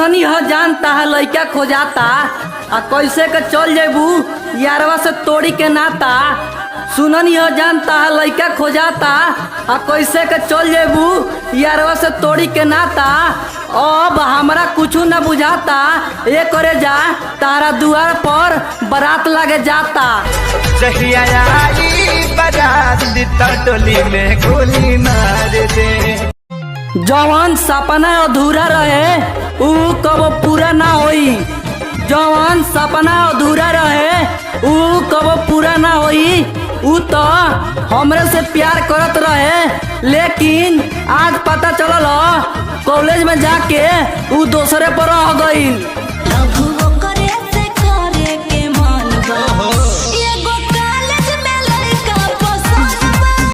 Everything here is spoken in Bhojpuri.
सुननी ह जानता है लइका खोजाता आ कैसे के चल जेबू यारवा से तोड़ी के नाता। सुननी ह जानता है लइका खोजाता आ कैसे के चल जेबू यारवा से तोड़ी के नाता। अब हमरा कुछ न बुझाता ये करे जा तारा दुआर पर बारात लगे जाता। जहिया आई बारात टोली में गोली मार दे। जवान सपना अधूरा रहे ऊ कब पूरा ना होई। जवान सपना अधूरा रहे ऊ कब पूरा ना होई। ऊ तो हमरे से प्यार करत रहे लेकिन आज पता चलल कॉलेज में जाके ऊ दूसरे पर रह गईल।